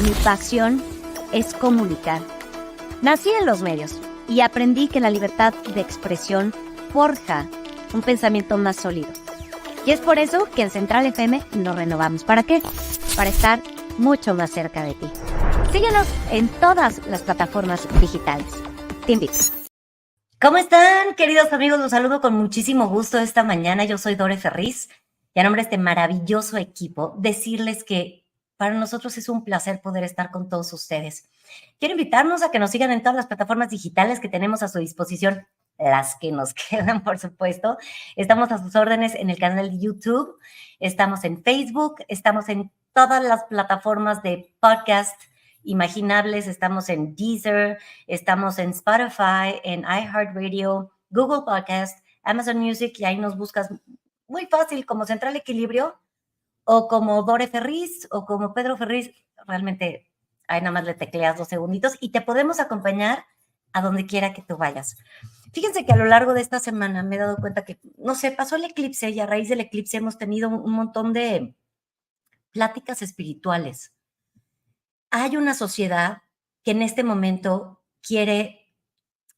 Mi pasión es comunicar. Nací en los medios y aprendí que la libertad de expresión forja un pensamiento más sólido. Y es por eso que en Central FM nos renovamos. ¿Para qué? Para estar mucho más cerca de ti. Síguenos en todas las plataformas digitales. Te invito. ¿Cómo están, queridos amigos? Los saludo con muchísimo gusto esta mañana. Yo soy Dore Ferriz y a nombre de este maravilloso equipo, decirles que para nosotros es un placer poder estar con todos ustedes. Quiero invitarnos a que nos sigan en todas las plataformas digitales que tenemos a su disposición, las que nos quedan, por supuesto. Estamos a sus órdenes en el canal de YouTube, estamos en Facebook, estamos en todas las plataformas de podcast imaginables, estamos en Deezer, estamos en Spotify, en iHeartRadio, Google Podcast, Amazon Music, y ahí nos buscas muy fácil como Central Equilibrio o como Dore Ferriz o como Pedro Ferriz. Realmente ahí nada más le tecleas 2 segunditos y te podemos acompañar a donde quiera que tú vayas. Fíjense que a lo largo de esta semana me he dado cuenta que, no sé, pasó el eclipse y a raíz del eclipse hemos tenido un montón de pláticas espirituales. Hay una sociedad que en este momento quiere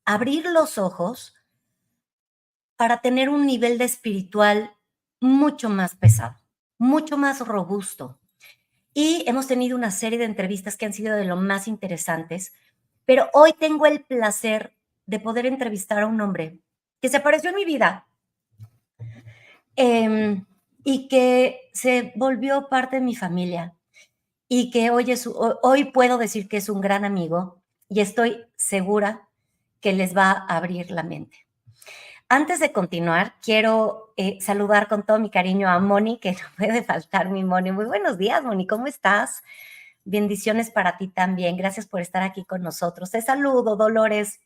abrir los ojos para tener un nivel de espiritual mucho más pesado, mucho más robusto. Y hemos tenido una serie de entrevistas que han sido de lo más interesantes, pero hoy tengo el placer de poder entrevistar a un hombre que se apareció en mi vida y que se volvió parte de mi familia y que hoy puedo decir que es un gran amigo y estoy segura que les va a abrir la mente. Antes de continuar, quiero saludar con todo mi cariño a Moni, que no puede faltar mi Moni. Muy buenos días, Moni, ¿cómo estás? Bendiciones para ti también. Gracias por estar aquí con nosotros. Te saludo, Dolores.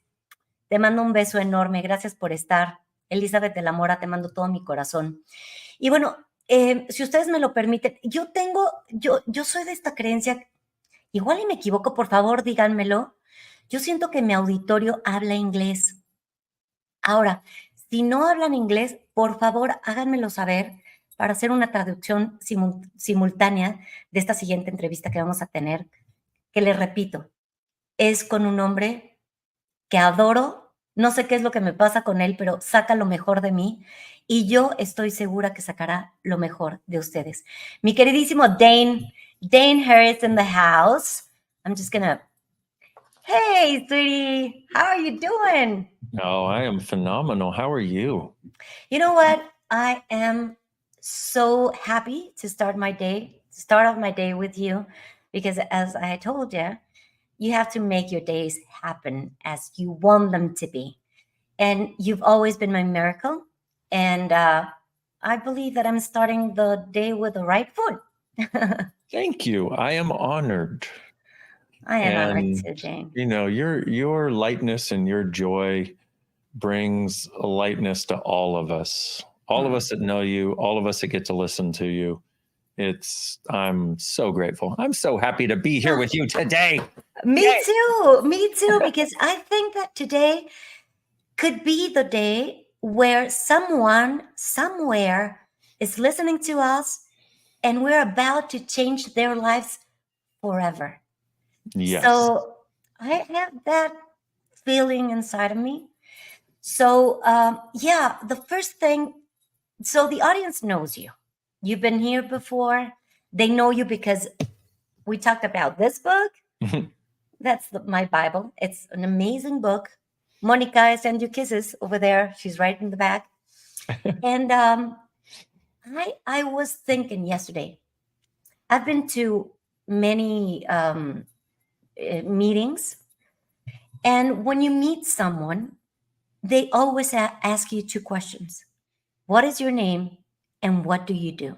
Te mando un beso enorme. Gracias por estar. Elizabeth de la Mora, te mando todo mi corazón. Y bueno, si ustedes me lo permiten, yo soy de esta creencia, igual y me equivoco, por favor, díganmelo. Yo siento que mi auditorio habla inglés. Ahora, si no hablan inglés, por favor, háganmelo saber para hacer una traducción simultánea de esta siguiente entrevista que vamos a tener, que les repito, es con un hombre que adoro. No sé qué es lo que me pasa con él, pero saca lo mejor de mí y yo estoy segura que sacará lo mejor de ustedes. Mi queridísimo Dane Harris in the house. I'm just gonna... Hey, sweetie, how are you doing? Oh, I am phenomenal. How are you? You know what? I am so happy to start off my day with you, because as I told you, you have to make your days happen as you want them to be. And you've always been my miracle. And I believe that I'm starting the day with the right foot. Thank you. I am honored. I am honored too, Jane. You know, your lightness and your joy brings a lightness to all of us. All of us that know you, all of us that get to listen to you. I'm so grateful. I'm so happy to be here with you today. Me too, because I think that today could be the day where someone somewhere is listening to us and we're about to change their lives forever. Yes. So I have that feeling inside of me. So the first thing, so the audience knows you. You've been here before. They know you because we talked about this book. That's my Bible. It's an amazing book. Monica, I send you kisses over there. She's right in the back. And I was thinking yesterday, I've been to many meetings. And when you meet someone, they always ask you 2 questions. What is your name and what do you do?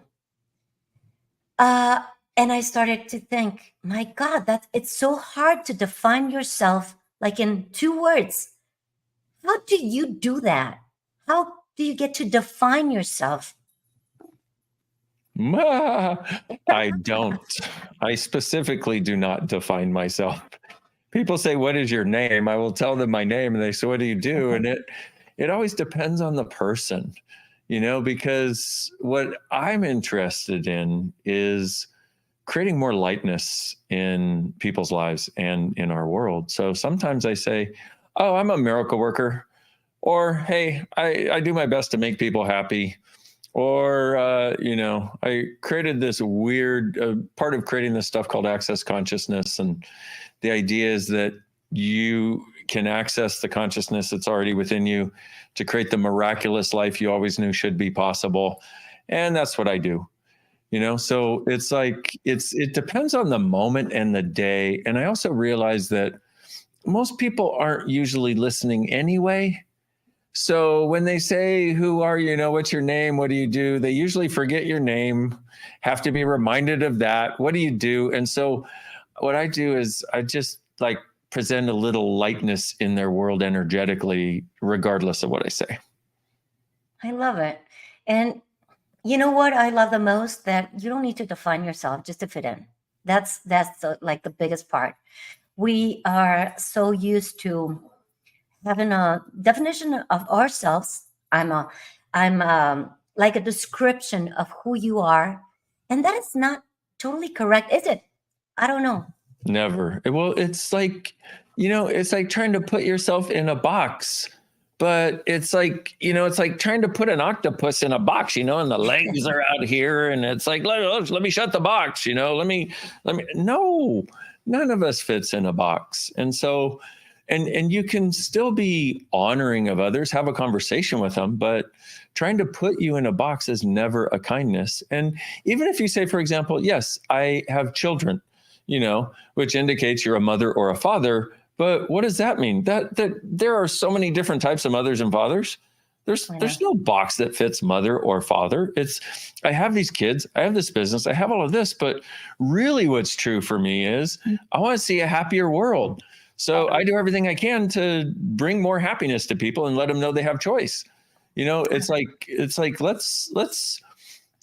And I started to think, my God, it's so hard to define yourself like in 2 words. How do you do that? How do you get to define yourself? I don't. I specifically do not define myself. People say, what is your name? I will tell them my name and they say, what do you do? And it always depends on the person, because what I'm interested in is creating more lightness in people's lives and in our world. So sometimes I say, oh, I'm a miracle worker, or, hey, I do my best to make people happy. Or, I created this weird part of creating this stuff called access consciousness. And the idea is that you can access the consciousness that's already within you to create the miraculous life you always knew should be possible. And that's what I do. So it's like, it depends on the moment and the day. And I also realize that most people aren't usually listening anyway. So when they say, who are you? What's your name? What do you do? They usually forget your name, have to be reminded of that. What do you do? And so what I do is I just like present a little lightness in their world energetically, regardless of what I say. I love it. And you know what I love the most? That you don't need to define yourself just to fit in. That's the biggest part. We are so used to having a definition of ourselves. I'm like a description of who you are, and that is not totally correct, is it? I don't know. Never. Well, it's like, it's like trying to put yourself in a box, but it's like, it's like trying to put an octopus in a box, and the legs are out here, and it's like, let me shut the box, let me, no, none of us fits in a box. And so, and you can still be honoring of others, have a conversation with them, but trying to put you in a box is never a kindness. And even if you say, for example, yes, I have children, which indicates you're a mother or a father, but what does that mean? That there are so many different types of mothers and fathers. There's no box that fits mother or father. It's, I have these kids, I have this business, I have all of this, but really what's true for me is I want to see a happier world. So I do everything I can to bring more happiness to people and let them know they have choice. It's like, let's,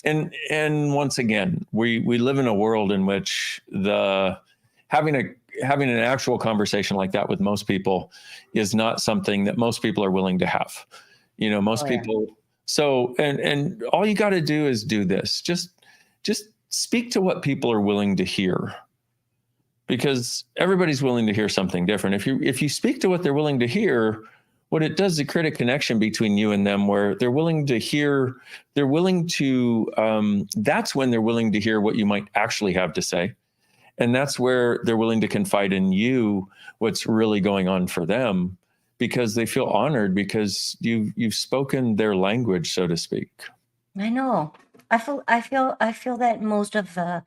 and once again, we live in a world in which having an actual conversation like that with most people is not something that most people are willing to have. Most people. So, and all you got to do is do this. Just speak to what people are willing to hear. Because everybody's willing to hear something different. If you speak to what they're willing to hear, what it does is create a connection between you and them where they're willing to hear, that's when they're willing to hear what you might actually have to say. And that's where they're willing to confide in you what's really going on for them, because they feel honored because you've spoken their language, so to speak. I know. I feel that most of the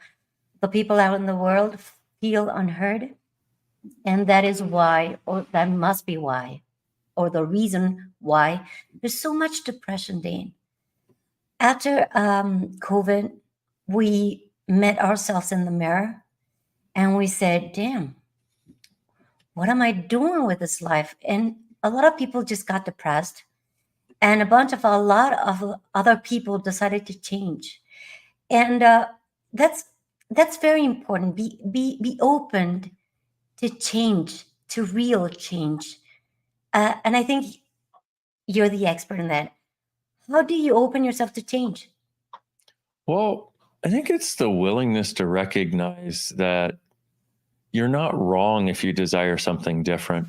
people out in the world feel unheard, and that is why, or that must be why, or the reason why there's so much depression, Dane. After COVID, we met ourselves in the mirror and we said, damn, what am I doing with this life? And a lot of people just got depressed, and a lot of other people decided to change. And that's very important. Be open to change, to real change. And I think you're the expert in that. How do you open yourself to change? Well, I think it's the willingness to recognize that you're not wrong if you desire something different.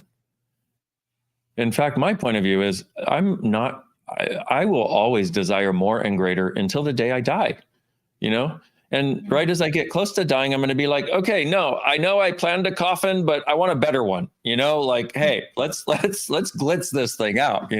In fact, my point of view is I will always desire more and greater until the day I die, And right as I get close to dying, I'm going to be like, okay, no, I know I planned a coffin, but I want a better one, like, hey, let's glitz this thing out,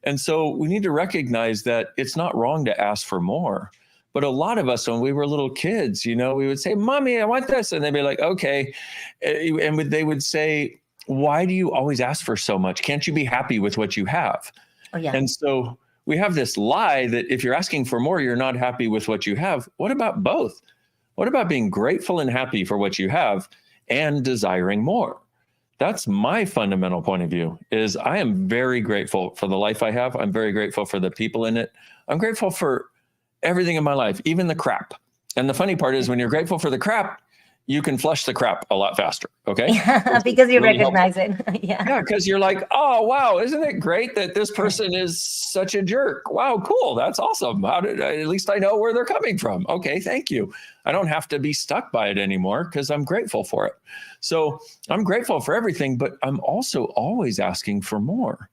And so we need to recognize that it's not wrong to ask for more. But a lot of us, when we were little kids, we would say, Mommy, I want this. And they'd be like, okay. And they would say, why do you always ask for so much? Can't you be happy with what you have? Oh, yeah. And so we have this lie that if you're asking for more, you're not happy with what you have. What about both? What about being grateful and happy for what you have and desiring more? That's my fundamental point of view, is I am very grateful for the life I have. I'm very grateful for the people in it. I'm grateful for everything in my life, even the crap. And the funny part is when you're grateful for the crap, you can flush the crap a lot faster. Okay. Because you Really recognize it. Yeah. Yeah, because you're like, oh wow, isn't it great that this person is such a jerk? Wow, cool, that's awesome. At least I know where they're coming from. Okay, thank you. I don't have to be stuck by it anymore because I'm grateful for it. So I'm grateful for everything, but I'm also always asking for more.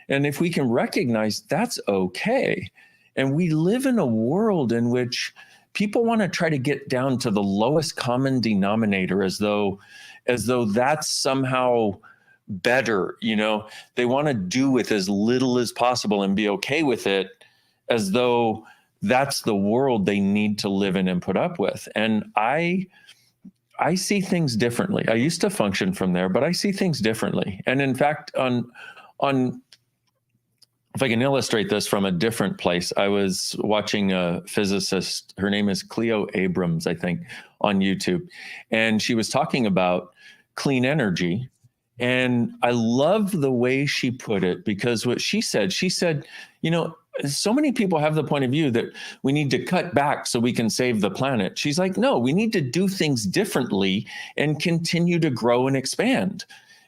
And if we can recognize that's okay, and we live in a world in which people want to try to get down to the lowest common denominator as though that's somehow better, they want to do with as little as possible and be okay with it as though that's the world they need to live in and put up with. And I see things differently. I used to function from there, but I see things differently. And in fact, on if I can illustrate this from a different place, I was watching a physicist, her name is Cleo Abrams, I think, on YouTube. And she was talking about clean energy. And I love the way she put it, because what she said, so many people have the point of view that we need to cut back so we can save the planet. She's like, no, we need to do things differently and continue to grow and expand.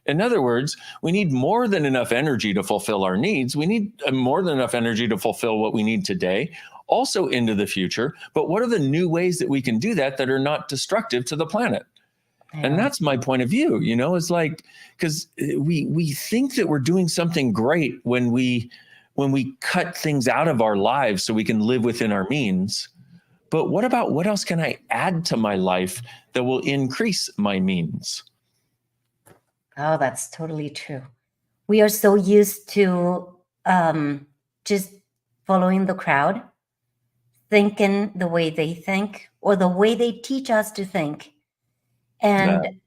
In other words, we need more than enough energy to fulfill our needs. We need more than enough energy to fulfill what we need today, also into the future. But what are the new ways that we can do that are not destructive to the planet? Yeah. And that's my point of view, it's like, because we think that we're doing something great when we cut things out of our lives so we can live within our means. But what about what else can I add to my life that will increase my means? Oh, that's totally true. We are so used to just following the crowd, thinking the way they think or the way they teach us to think. And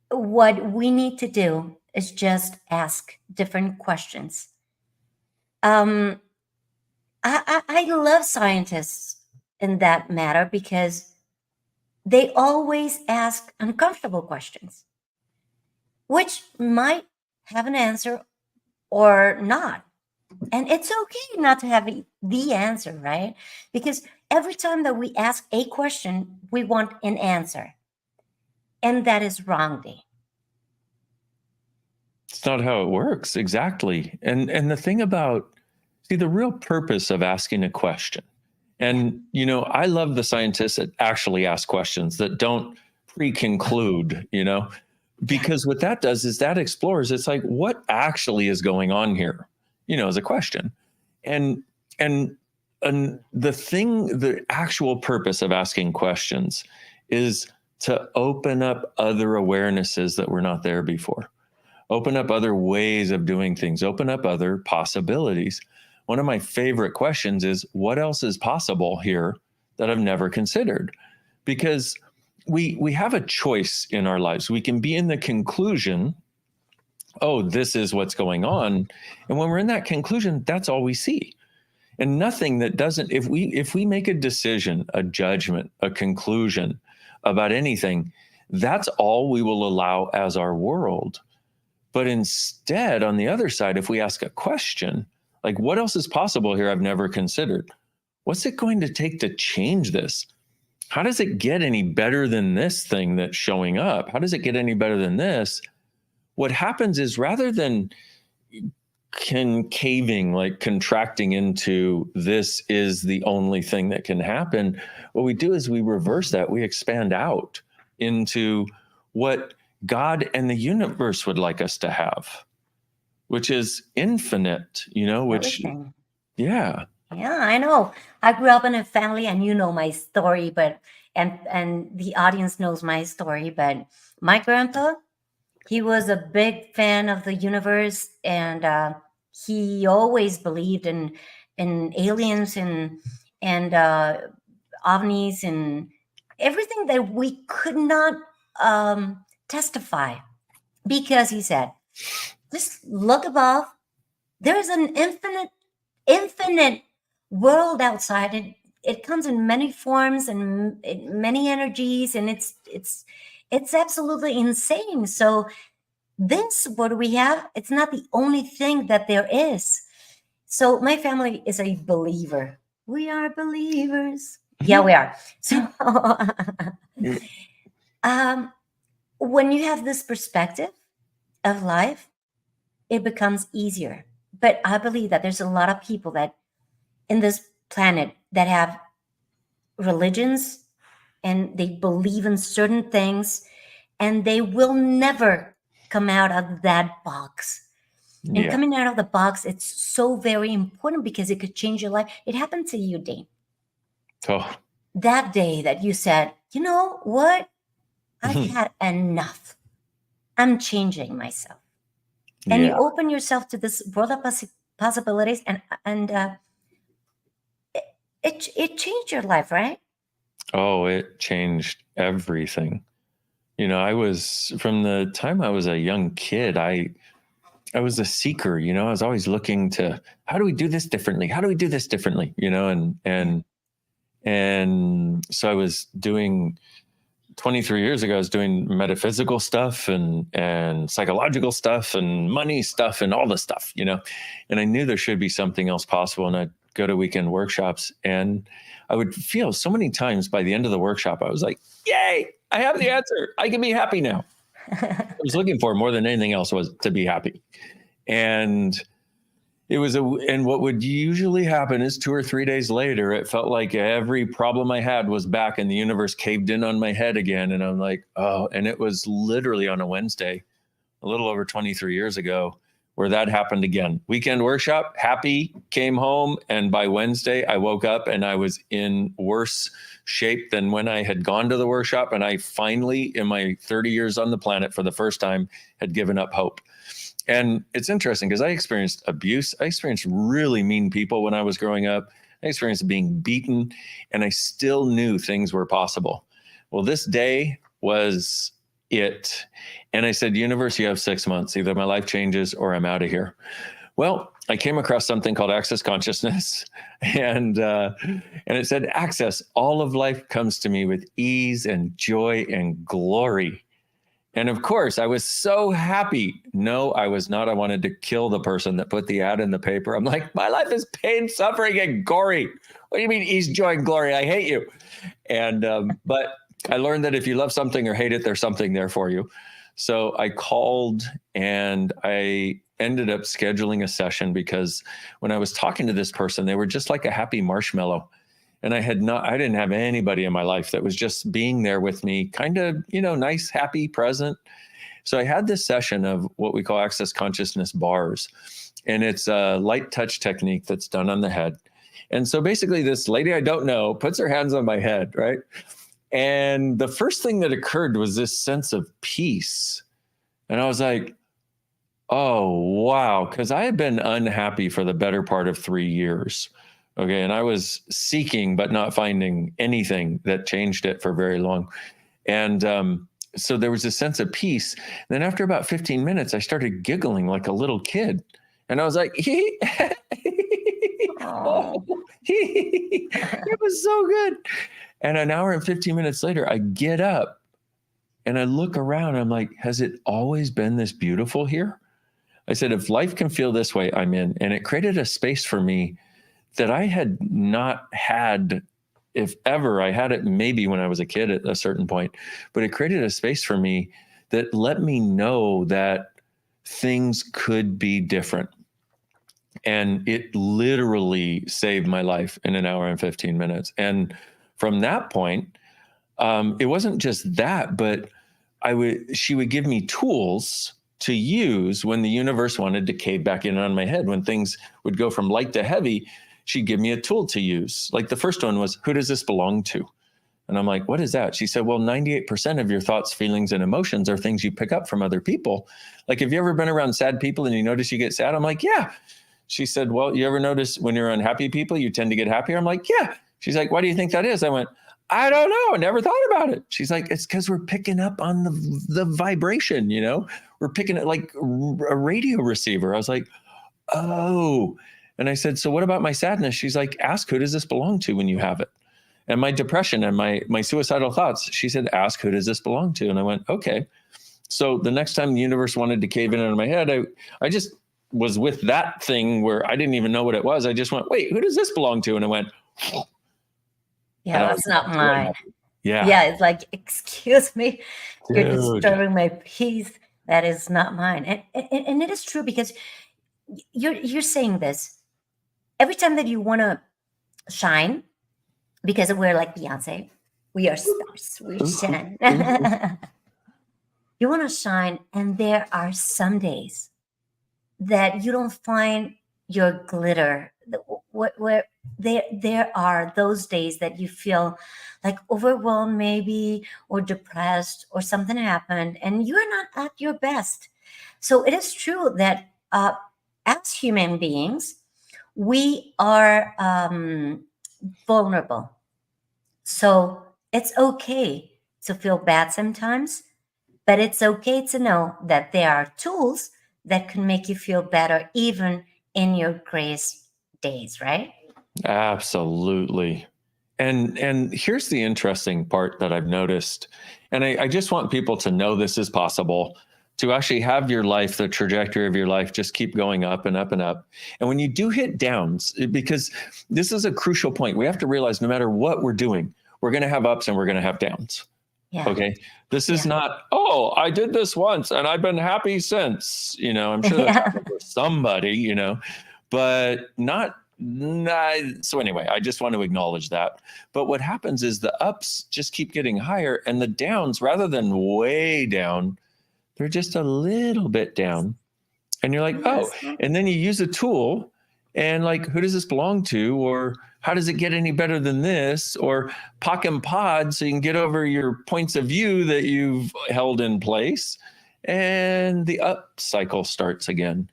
what we need to do is just ask different questions. I love scientists in that matter because they always ask uncomfortable questions, which might have an answer or not. And it's okay not to have the answer, right? Because every time that we ask a question, we want an answer. And that is wrong, Dave. It's not how it works. Exactly. And the thing about, the real purpose of asking a question, and, I love the scientists that actually ask questions that don't pre-conclude, because what that does is that explores, it's like, what actually is going on here, as a question. And the actual purpose of asking questions is to open up other awarenesses that were not there before, open up other ways of doing things, open up other possibilities. One of my favorite questions is, what else is possible here that I've never considered? Because we have a choice in our lives. We can be in the conclusion, oh, this is what's going on. And when we're in that conclusion, that's all we see. And nothing that doesn't, if we make a decision, a judgment, a conclusion about anything, that's all we will allow as our world. But instead, on the other side, if we ask a question, like, what else is possible here I've never considered? What's it going to take to change this? How does it get any better than this thing that's showing up? How does it get any better than this? What happens is, rather than caving, like contracting into this is the only thing that can happen, what we do is we reverse that. We expand out into what God and the universe would like us to have, which is infinite, which, everything. Yeah, I know. I grew up in a family, and my story, but and the audience knows my story, but my grandpa, he was a big fan of the universe, and he always believed in aliens and ovnis and everything that we could not testify, because he said, just look above. There is an infinite world outside. It comes in many forms and many energies, and it's absolutely insane. So this, what we have, it's not the only thing that there is. So my family is a believer. We are believers. Yeah, we are. So When you have this perspective of life, it becomes easier. But I believe that there's a lot of people that in this planet that have religions and they believe in certain things and they will never come out of that box. And Yeah. coming out of the box, it's so very important because it could change your life. It happened to you, Dane. Oh, That day that you said, you know what? I've had enough. I'm changing myself. And you yeah. open yourself to this world of possibilities, and it changed your life, right? Oh, it changed everything. I was, from the time I was a young kid, I was a seeker, I was always looking to, how do we do this differently? How do we do this differently? And so I was doing 23 years ago, I was doing metaphysical stuff and psychological stuff and money stuff and all this stuff, and I knew there should be something else possible. And I'd go to weekend workshops and I would feel so many times by the end of the workshop, I was like, yay, I have the answer. I can be happy now. I was looking for more than anything else was to be happy. And and what would usually happen is 2 or 3 days later, it felt like every problem I had was back and the universe caved in on my head again. And I'm like, oh, and it was literally on a Wednesday, a little over 23 years ago, where that happened again. Weekend workshop, happy, came home. And by Wednesday, I woke up and I was in worse shape than when I had gone to the workshop. And I finally, in my 30 years on the planet, for the first time, had given up hope. And it's interesting because I experienced abuse. I experienced really mean people when I was growing up. I experienced being beaten, and I still knew things were possible. Well, this day was it. And I said, universe, you have 6 months. Either my life changes or I'm out of here. Well, I came across something called Access Consciousness, and it said, access, all of life comes to me with ease and joy and glory. And of course, I was so happy. No, I was not. I wanted to kill the person that put the ad in the paper. I'm like, my life is pain, suffering, and gory. What do you mean ease, joy, and glory? I hate you. And but I learned that if you love something or hate it, there's something there for you. So I called and I ended up scheduling a session because when I was talking to this person, they were just like a happy marshmallow. And I didn't have anybody in my life that was just being there with me, kind of, nice, happy, present. So I had this session of what we call Access Consciousness bars. And it's a light touch technique that's done on the head. And so basically this lady I don't know puts her hands on my head, right? And the first thing that occurred was this sense of peace. And I was like, oh, wow. Because I had been unhappy for the better part of 3 years. Okay. And I was seeking, but not finding anything that changed it for very long. And so there was a sense of peace. Then after about 15 minutes, I started giggling like a little kid. And I was like, it was so good. And an hour and 15 minutes later, I get up and I look around. I'm like, has it always been this beautiful here? I said, if life can feel this way, I'm in. And it created a space for me that I had not had, if ever. I had it maybe when I was a kid at a certain point, but it created a space for me that let me know that things could be different. And it literally saved my life in an hour and 15 minutes. And from that point, it wasn't just that, but she would give me tools to use when the universe wanted to cave back in on my head. When things would go from light to heavy, she'd give me a tool to use. Like the first one was, who does this belong to? And I'm like, what is that? She said, well, 98% of your thoughts, feelings, and emotions are things you pick up from other people. Like, have you ever been around sad people and you notice you get sad? I'm like, yeah. She said, well, you ever notice when you're unhappy people, you tend to get happier? I'm like, yeah. She's like, why do you think that is? I went, I don't know. I never thought about it. She's like, it's because we're picking up on the vibration, we're picking it like a radio receiver. I was like, oh. And I said, so what about my sadness? She's like, ask, who does this belong to when you have it? And my depression and my suicidal thoughts, she said, ask, who does this belong to? And I went, okay. So the next time the universe wanted to cave in on my head, I just was with that thing where I didn't even know what it was. I just went, wait, who does this belong to? And I went, yeah, that's not mine. Yeah, it's like, excuse me, you're Dude. disturbing my peace. That is not mine. And it is true, because you're saying this every time that you want to shine, because we're like Beyonce, we are stars, we shine. You want to shine, and there are some days that you don't find your glitter. Where there are those days that you feel like overwhelmed, maybe, or depressed, or something happened, and you are not at your best. So it is true that as human beings, we are vulnerable. So it's okay to feel bad sometimes, but it's okay to know that there are tools that can make you feel better even in your grace days, right? Absolutely. And here's the interesting part that I've noticed. And I just want people to know this is possible, to actually have your life, the trajectory of your life, just keep going up and up and up. And when you do hit downs, because this is a crucial point, we have to realize no matter what we're doing, we're going to have ups and we're going to have downs. Yeah. Okay. This is Yeah. not, oh, I did this once and I've been happy since. I'm sure that's Yeah. happened for somebody, but not. So anyway, I just want to acknowledge that. But what happens is the ups just keep getting higher, and the downs, rather than way down, they're just a little bit down. And you're like, oh, and then you use a tool, and like, who does this belong to? Or how does it get any better than this? Or POC and pod, so you can get over your points of view that you've held in place. And the up cycle starts again.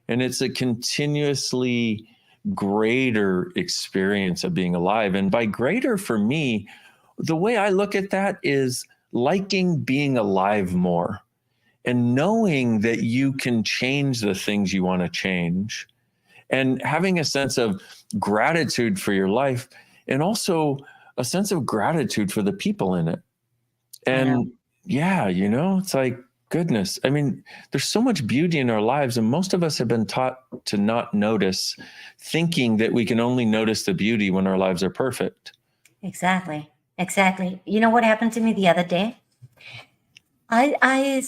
And it's a continuously greater experience of being alive. And by greater, for me, the way I look at that is liking being alive more and knowing that you can change the things you want to change, and having a sense of gratitude for your life, and also a sense of gratitude for the people in it. And yeah, it's like, goodness, I mean, there's so much beauty in our lives, and most of us have been taught to not notice, thinking that we can only notice the beauty when our lives are perfect. Exactly. You know what happened to me the other day? I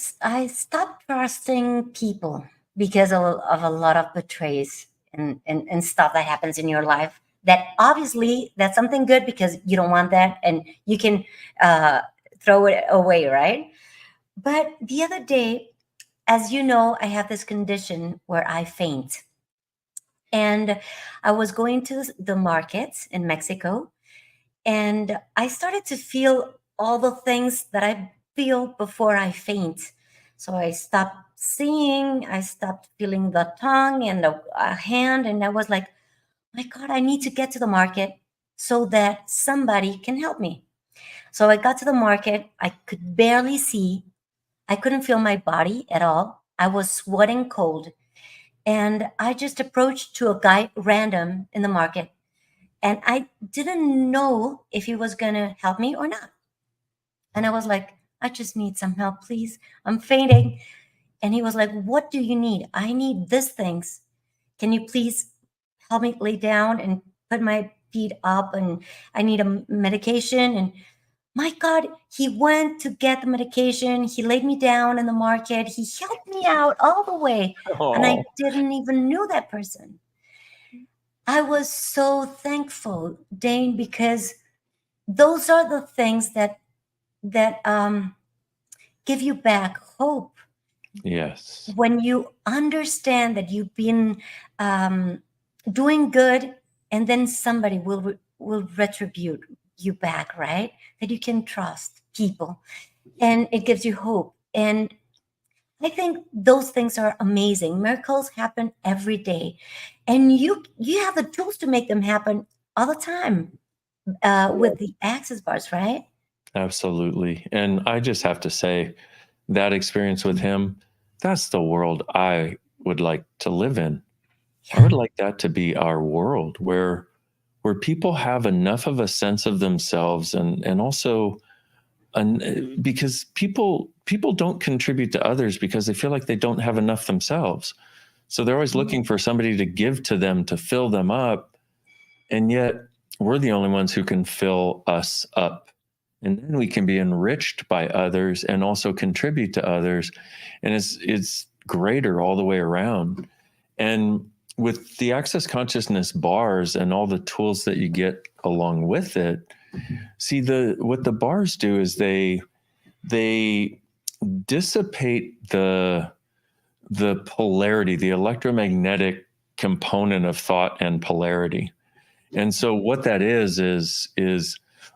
stopped trusting people because of a lot of betrays and stuff that happens in your life. That obviously that's something good, because you don't want that, and you can throw it away, right? But the other day, as you know, I have this condition where I faint. And I was going to the market in Mexico, and I started to feel all the things that I feel before I faint. So I stopped seeing, I stopped feeling the tongue and the hand, and I was like, my God, I need to get to the market so that somebody can help me. So I got to the market. I could barely see. I couldn't feel my body at all. I was sweating cold. And I just approached to a guy random in the market. And I didn't know if he was going to help me or not. And I was like, I just need some help, please. I'm fainting. And he was like, what do you need? I need these things. Can you please help me lay down and put my feet up? And I need a medication. And my God, he went to get the medication. He laid me down in the market. He helped me out all the way. And I didn't even know that person. I was so thankful, Dane, because those are the things that give you back hope. Yes. When you understand that you've been doing good, and then somebody will retribute you back, right? That you can trust people, and it gives you hope. And I think those things are amazing. Miracles happen every day, and you have the tools to make them happen all the time with the access bars, right? Absolutely. And I just have to say, that experience with him, that's the world I would like to live in. I would like that to be our world, where people have enough of a sense of themselves, and also because people don't contribute to others because they feel like they don't have enough themselves. So they're always looking for somebody to give to them, to fill them up. And yet we're the only ones who can fill us up. And then we can be enriched by others and also contribute to others. And it's greater all the way around. And with the Access Consciousness bars and all the tools that you get along with it, see, what the bars do is they dissipate the polarity, the electromagnetic component of thought and polarity. And so what that is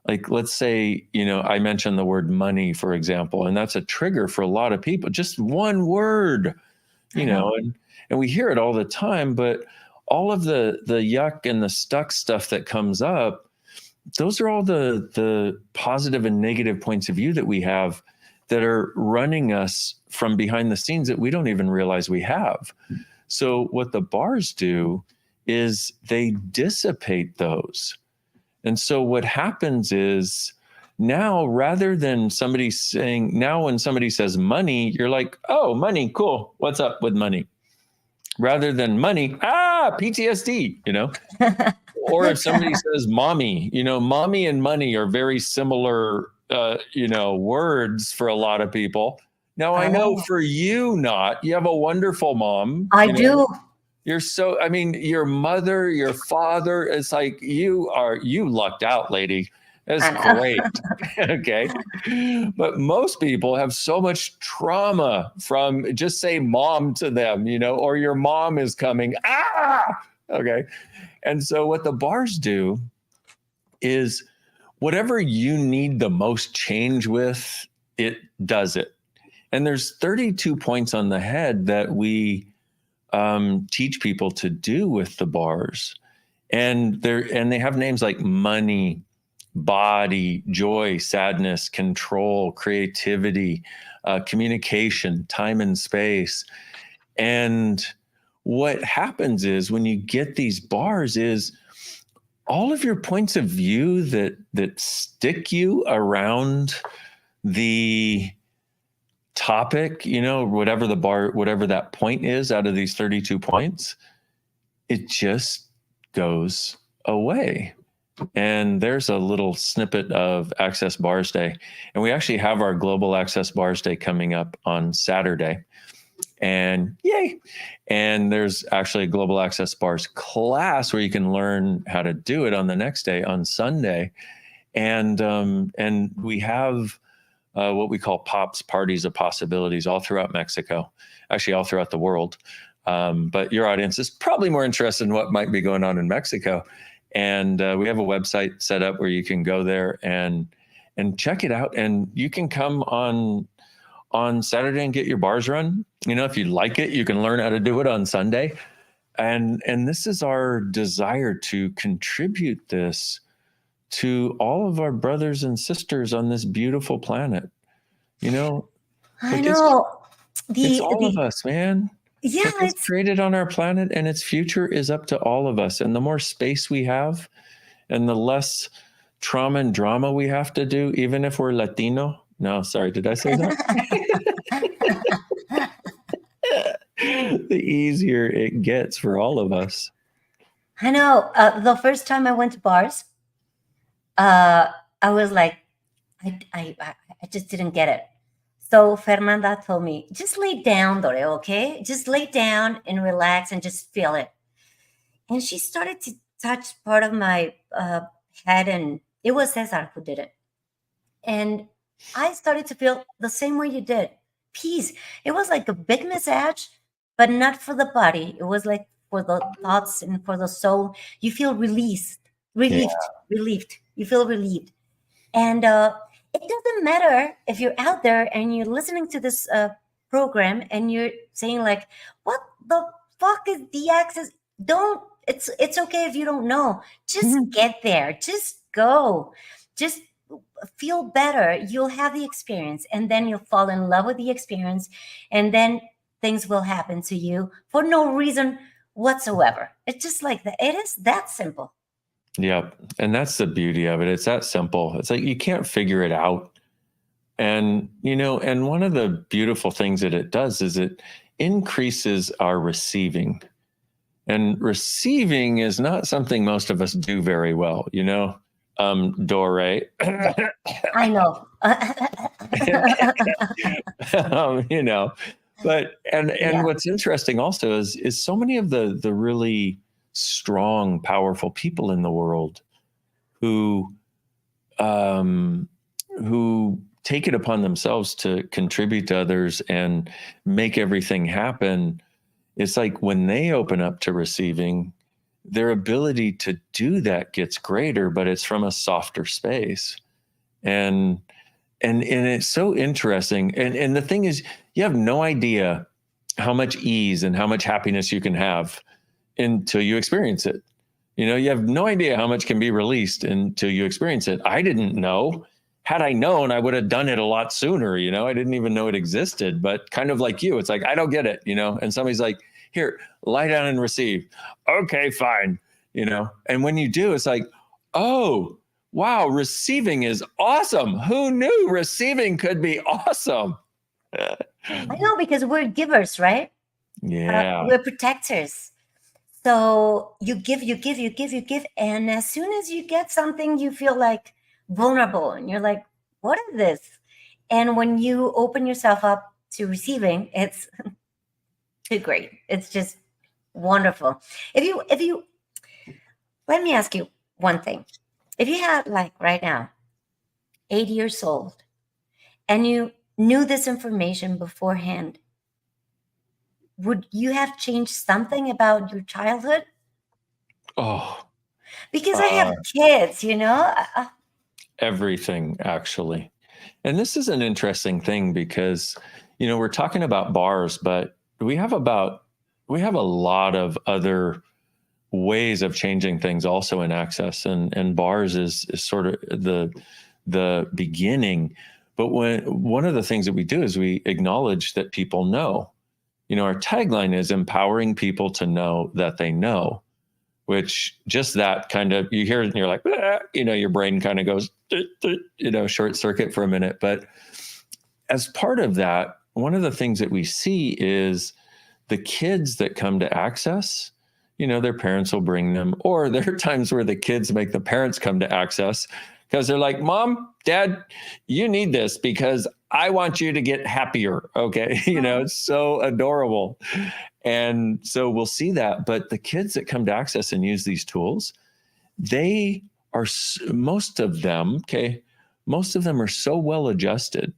like, let's say, I mentioned the word money, for example, and that's a trigger for a lot of people. Just one word, and we hear it all the time, but all of the yuck and the stuck stuff that comes up, those are all the positive and negative points of view that we have that are running us from behind the scenes that we don't even realize we have. So what the bars do is they dissipate those. And so what happens is now, rather than somebody saying, now when somebody says money, you're like, oh, money, cool. What's up with money? Rather than money, PTSD, Or if somebody says mommy, mommy and money are very similar, words for a lot of people. Now, I know for you not. You have a wonderful mom. I do. You're so, your mother, your father, it's like you lucked out, lady. That's great. Okay. But most people have so much trauma from just say mom to them, or your mom is coming. Okay. And so what the bars do is whatever you need the most change with, it does it. And there's 32 points on the head that we teach people to do with the bars. And they have names like money, body, joy, sadness, control, creativity, communication, time and space. And what happens is when you get these bars is all of your points of view that stick you around the topic, whatever that point is out of these 32 points, it just goes away. And there's a little snippet of Access Bars Day. And we actually have our Global Access Bars Day coming up on Saturday. And yay! And there's actually a Global Access Bars class where you can learn how to do it on the next day, on Sunday. And we have what we call POPs, Parties of Possibilities, all throughout Mexico, actually all throughout the world. But your audience is probably more interested in what might be going on in Mexico. And we have a website set up where you can go there and check it out. And you can come on Saturday and get your bars run. If you like it, you can learn how to do it on Sunday. And this is our desire to contribute this to all of our brothers and sisters on this beautiful planet. I know. It's all of us, man. Yeah, it's created on our planet, and its future is up to all of us. And the more space we have, and the less trauma and drama we have to do, even if we're Latino. No, sorry, did I say that? The easier it gets for all of us. I know. The first time I went to bars, I was like, I just didn't get it. So Fernanda told me, just lay down, Dore, okay? Just lay down and relax and just feel it. And she started to touch part of my head, and it was Cesar who did it. And I started to feel the same way you did. Peace. It was like a big massage, but not for the body. It was like for the thoughts and for the soul. You feel relieved. You feel relieved. And it doesn't matter if you're out there and you're listening to this program and you're saying like, what the fuck is the access? It's okay if you don't know. Just get there. Just go. Just feel better. You'll have the experience, and then you'll fall in love with the experience, and then things will happen to you for no reason whatsoever. It's just like that. It is that simple. Yeah. And that's the beauty of it. It's that simple. It's like you can't figure it out. And, and one of the beautiful things that it does is it increases our receiving. And receiving is not something most of us do very well, Dore. I know. You know, but and Yeah. what's interesting also is so many of the really strong, powerful people in the world who who take it upon themselves to contribute to others and make everything happen. It's like when they open up to receiving, their ability to do that gets greater, but it's from a softer space. And it's so interesting. And the thing is, you have no idea how much ease and how much happiness you can have until you experience it. You know, you have no idea how much can be released until you experience it. I didn't know. Had I known, I would have done it a lot sooner. You know, I didn't even know it existed, but kind of like you, it's like, I don't get it, you know, and somebody's like, here, lie down and receive. Okay, fine. You know, and when you do, it's like, oh, wow, receiving is awesome. Who knew receiving could be awesome? I know, because we're givers, right? Yeah. We're protectors. So you give, you give, you give, you give. And as soon as you get something, you feel like vulnerable and you're like, what is this? And when you open yourself up to receiving, it's too great. It's just wonderful. If you, let me ask you one thing. If you had, like, right now, 8 years old, and you knew this information beforehand, would you have changed something about your childhood? Oh, Because I have kids, you know. everything, actually. And this is an interesting thing because, you know, we're talking about bars, but we have a lot of other ways of changing things also in access, and bars is sort of the beginning. But one of the things that we do is we acknowledge that people know. You know, our tagline is empowering people to know that they know, which just that kind of, you hear it and you're like, ah, you know, your brain kind of goes, you know, short circuit for a minute. But as part of that, one of the things that we see is the kids that come to access, you know, their parents will bring them, or there are times where the kids make the parents come to access because they're like, Mom, Dad, you need this because I want you to get happier. Okay. You know, it's so adorable. And so we'll see that. But the kids that come to access and use these tools, they are, most of them are so well adjusted,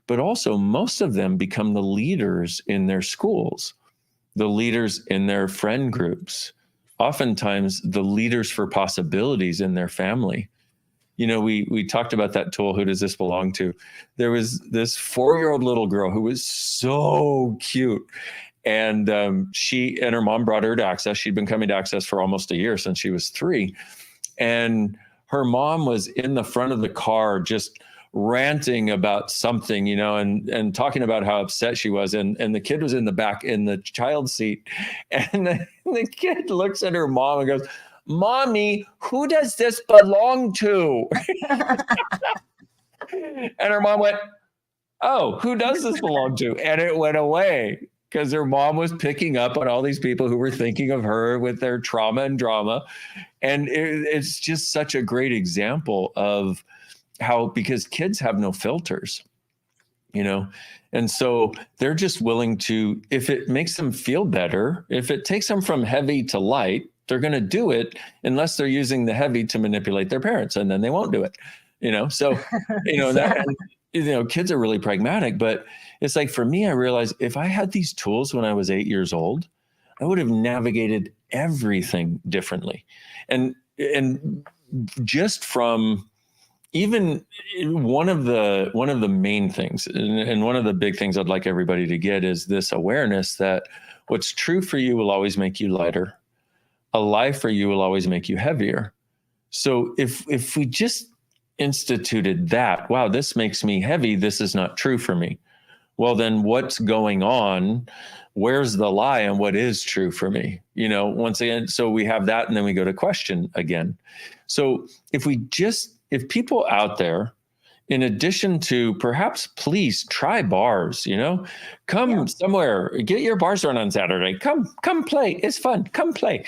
but also most of them become the leaders in their schools, the leaders in their friend groups, oftentimes the leaders for possibilities in their family. You know, we talked about that tool, Who Does This Belong To? There was this 4-year-old little girl who was so cute. And she and her mom brought her to Access. She'd been coming to Access for almost a year, since she was 3. And her mom was in the front of the car just ranting about something, you know, and talking about how upset she was. And the kid was in the back in the child seat. And the kid looks at her mom and goes, Mommy, who does this belong to? And her mom went, oh, who does this belong to? And it went away because her mom was picking up on all these people who were thinking of her with their trauma and drama. And it's just such a great example of how, because kids have no filters, you know, and so they're just willing to, if it makes them feel better, if it takes them from heavy to light, they're going to do it, unless they're using the heavy to manipulate their parents, and then they won't do it, you know? So, you know, Yeah. and, you know, kids are really pragmatic, but it's like, for me, I realized if I had these tools when I was 8 years old, I would have navigated everything differently. And just from, even one of the main things, and one of the big things I'd like everybody to get, is this awareness that what's true for you will always make you lighter. A lie for you will always make you heavier. So if we just instituted that, wow, this makes me heavy, this is not true for me. Well, then what's going on? Where's the lie, and what is true for me? You know, once again, so we have that, and then we go to question again. So if people out there, in addition to perhaps please try bars, come somewhere, get your bars run on Saturday. Come play. It's fun. Come play.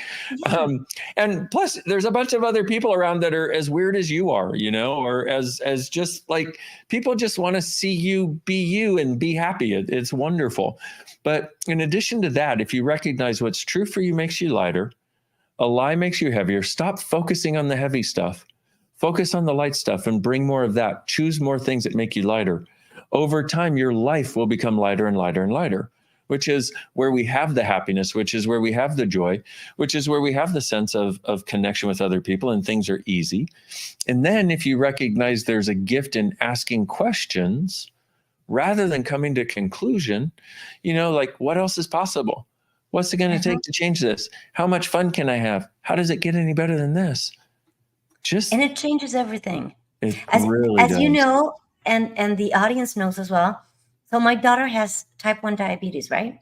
Yeah. And plus there's a bunch of other people around that are as weird as you are, or as just like people just want to see you be you and be happy. It's wonderful. But in addition to that, if you recognize what's true for you makes you lighter, a lie makes you heavier, stop focusing on the heavy stuff. Focus on the light stuff and bring more of that. Choose more things that make you lighter. Over time, your life will become lighter and lighter and lighter, which is where we have the happiness, which is where we have the joy, which is where we have the sense of connection with other people and things are easy. And then if you recognize there's a gift in asking questions rather than coming to conclusion, like what else is possible? What's it going to take to change this? How much fun can I have? How does it get any better than this? And it changes everything. It As really does. you know, and the audience knows as well. So my daughter has type 1 diabetes, right?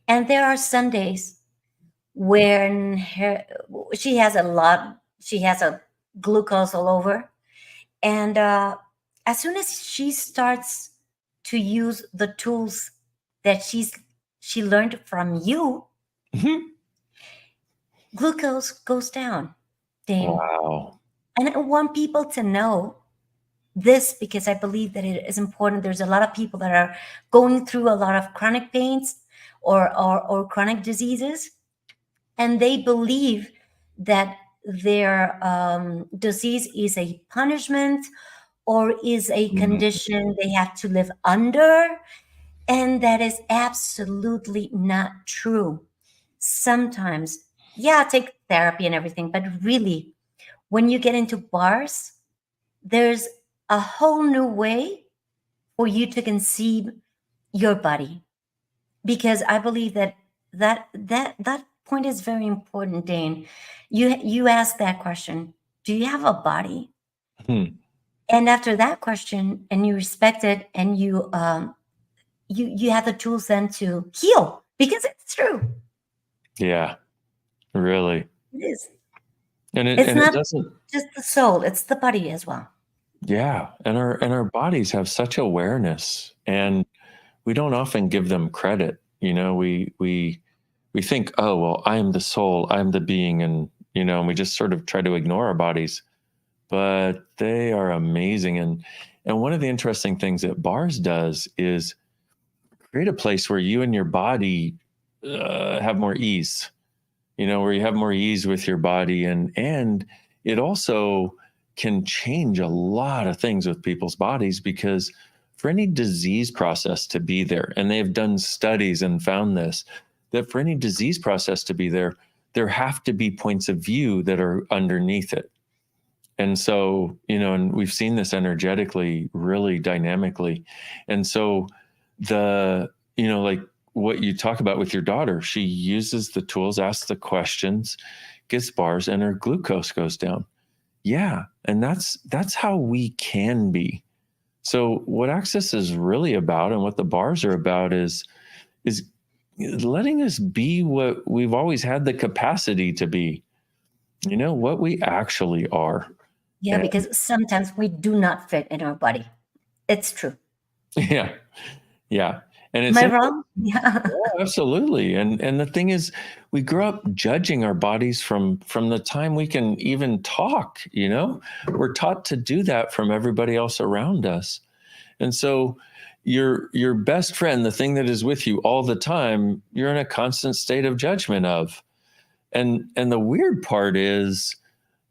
And there are Sundays when she has a glucose all over. And as soon as she starts to use the tools that she learned from you, glucose goes down. Wow. And I want people to know this because I believe that it is important. There's a lot of people that are going through a lot of chronic pains or chronic diseases, and they believe that their disease is a punishment or is a condition they have to live under, and that is absolutely not true. Sometimes, take therapy and everything, but really, when you get into bars, there's a whole new way for you to conceive your body. Because I believe that point is very important, Dane. You asked that question, do you have a body? And after that question, and you respect it, and you have the tools then to heal, because it's true. Yeah, really. It is. And It's not it doesn't just the soul, it's the body as well. Yeah, and our bodies have such awareness, and we don't often give them credit. We think, oh well, I am the soul, I'm the being, and and we just sort of try to ignore our bodies, but they are amazing. And one of the interesting things that bars does is create a place where you and your body have more ease. Where you have more ease with your body, and it also can change a lot of things with people's bodies, because for any disease process to be there, and they've done studies and found this, that for any disease process to be there have to be points of view that are underneath it. And so, and we've seen this energetically, really dynamically. And so like what you talk about with your daughter, she uses the tools, asks the questions, gets bars, and her glucose goes down. Yeah. And that's how we can be. So what Access is really about, and what the bars are about, is letting us be what we've always had the capacity to be, what we actually are. Yeah, because sometimes we do not fit in our body. It's true. Yeah. Yeah. And Am I wrong? Yeah. Yeah, absolutely. And the thing is, we grow up judging our bodies from the time we can even talk, We're taught to do that from everybody else around us. And so your best friend, the thing that is with you all the time, you're in a constant state of judgment of. And the weird part is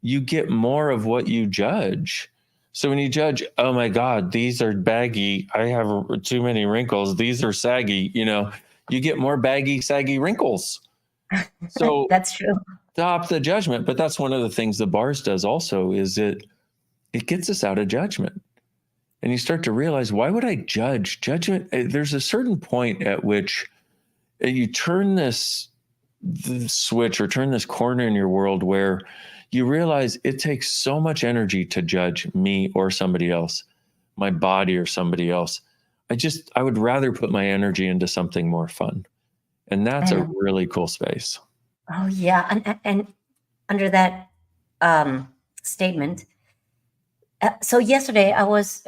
you get more of what you judge. So when you judge, oh my God, these are baggy, I have too many wrinkles, these are saggy, you get more baggy, saggy wrinkles. So that's true. Stop the judgment. But that's one of the things the bars does also, is it gets us out of judgment. And you start to realize, why would I judge? Judgment, there's a certain point at which you turn this switch or turn this corner in your world where you realize it takes so much energy to judge me or somebody else, my body or somebody else. I would rather put my energy into something more fun. And that's a really cool space. Oh yeah. And under that statement, So yesterday I was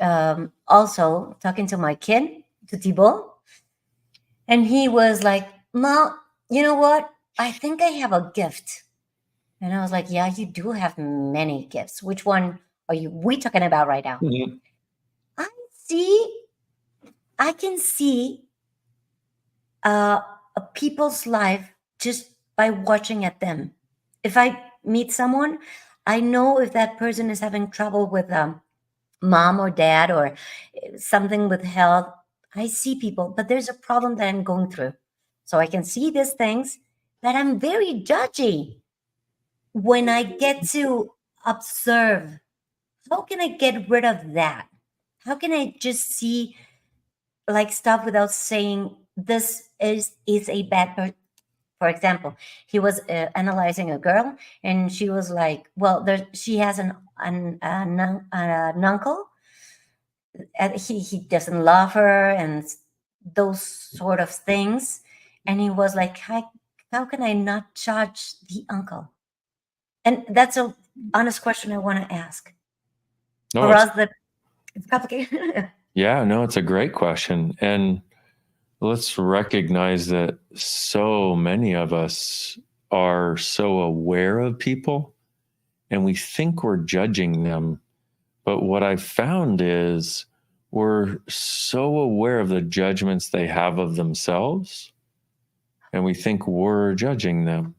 also talking to my kid, to Thibault, and he was like, "Ma, you know what? I think I have a gift." And I was like, "Yeah, you do have many gifts. Which one are we talking about right now?" Mhm. I see, I can see a people's life just by watching at them. If I meet someone, I know if that person is having trouble with mom or dad or something with health. I see people, but there's a problem that I'm going through. So I can see these things, but I'm very judgy. When I get to observe, how can I get rid of that? How can I just see like stuff without saying this is a bad person? For example, he was analyzing a girl, and she was like, "Well, she has an uncle, and he doesn't love her, and those sort of things." And he was like, how can I not judge the uncle?" And that's a honest question I want to ask, No, or else that it's complicated. yeah, no, it's a great question. And let's recognize that so many of us are so aware of people and we think we're judging them. But what I found is we're so aware of the judgments they have of themselves and we think we're judging them.